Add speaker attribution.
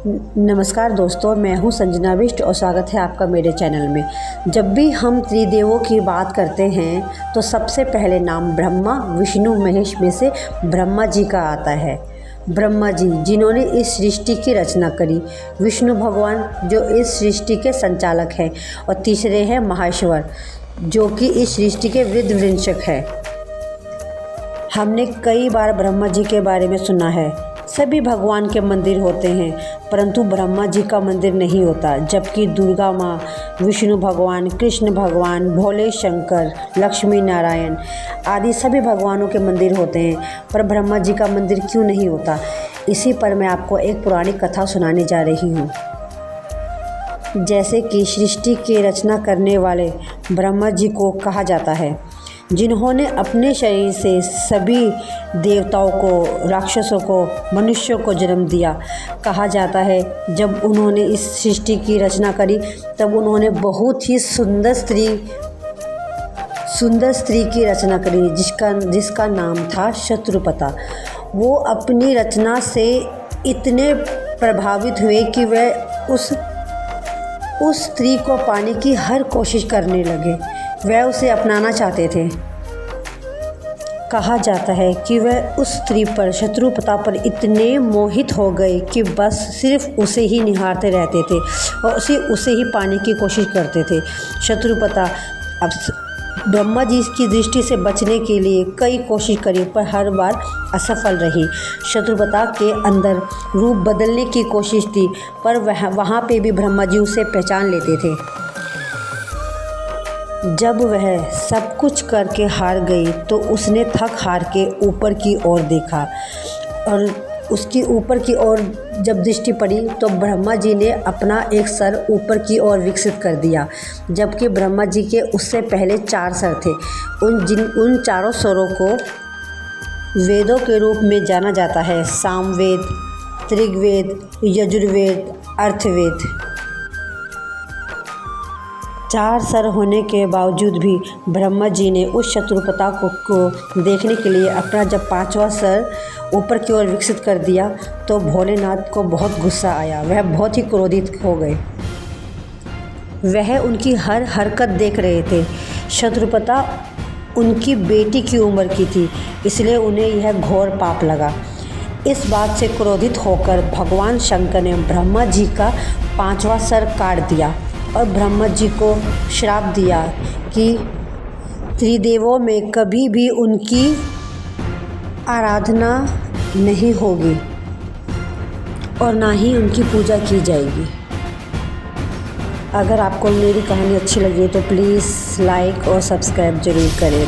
Speaker 1: नमस्कार दोस्तों, मैं हूं संजना बिष्ट और स्वागत है आपका मेरे चैनल में। जब भी हम त्रिदेवों की बात करते हैं तो सबसे पहले नाम ब्रह्मा, विष्णु, महेश में से ब्रह्मा जी का आता है। ब्रह्मा जी जिन्होंने इस सृष्टि की रचना करी, विष्णु भगवान जो इस सृष्टि के संचालक हैं और तीसरे हैं महेश्वर जो कि इस सृष्टि के विध्वंसक हैं। हमने कई बार ब्रह्मा जी के बारे में सुना है। सभी भगवान के मंदिर होते हैं परंतु ब्रह्मा जी का मंदिर नहीं होता, जबकि दुर्गा माँ, विष्णु भगवान, कृष्ण भगवान, भोले शंकर, लक्ष्मी नारायण आदि सभी भगवानों के मंदिर होते हैं, पर ब्रह्मा जी का मंदिर क्यों नहीं होता? इसी पर मैं आपको एक पुरानी कथा सुनाने जा रही हूँ। जैसे कि सृष्टि की रचना करने वाले ब्रह्मा जी को कहा जाता है, जिन्होंने अपने शरीर से सभी देवताओं को, राक्षसों को, मनुष्यों को जन्म दिया। कहा जाता है जब उन्होंने इस सृष्टि की रचना करी तब उन्होंने बहुत ही सुंदर स्त्री की रचना करी जिसका नाम था शत्रुपता। वो अपनी रचना से इतने प्रभावित हुए कि वह उस स्त्री को पाने की हर कोशिश करने लगे। वह उसे अपनाना चाहते थे। कहा जाता है कि वह उस स्त्री पर, शत्रुपता पर इतने मोहित हो गए कि बस सिर्फ उसे ही निहारते रहते थे और उसे ही पाने की कोशिश करते थे। शत्रुपता अब ब्रह्मा जी की दृष्टि से बचने के लिए कई कोशिश करी पर हर बार असफल रही। शत्रुपता के अंदर रूप बदलने की कोशिश थी पर वहाँ पे भी ब्रह्मा जी उसे पहचान लेते थे। जब वह सब कुछ करके हार गई तो उसने थक हार के ऊपर की ओर देखा और उसकी ऊपर की ओर जब दृष्टि पड़ी तो ब्रह्मा जी ने अपना एक सर ऊपर की ओर विकसित कर दिया, जबकि ब्रह्मा जी के उससे पहले 4 सर थे। उन चारों स्वरों को वेदों के रूप में जाना जाता है: सामवेद, ऋग्वेद, यजुर्वेद, अर्थवेद। 4 सर होने के बावजूद भी ब्रह्मा जी ने उस शत्रुपता को देखने के लिए अपना जब 5वां सर ऊपर की ओर विकसित कर दिया तो भोलेनाथ को बहुत गुस्सा आया। वह बहुत ही क्रोधित हो गए। वह उनकी हर हरकत देख रहे थे। शत्रुपता उनकी बेटी की उम्र की थी, इसलिए उन्हें यह घोर पाप लगा। इस बात से क्रोधित होकर भगवान शंकर ने ब्रह्मा जी का 5वां सर काट दिया और ब्रह्मा जी को श्राप दिया कि त्रिदेवों में कभी भी उनकी आराधना नहीं होगी और ना ही उनकी पूजा की जाएगी। अगर आपको मेरी कहानी अच्छी लगी तो प्लीज़ लाइक और सब्सक्राइब ज़रूर करें।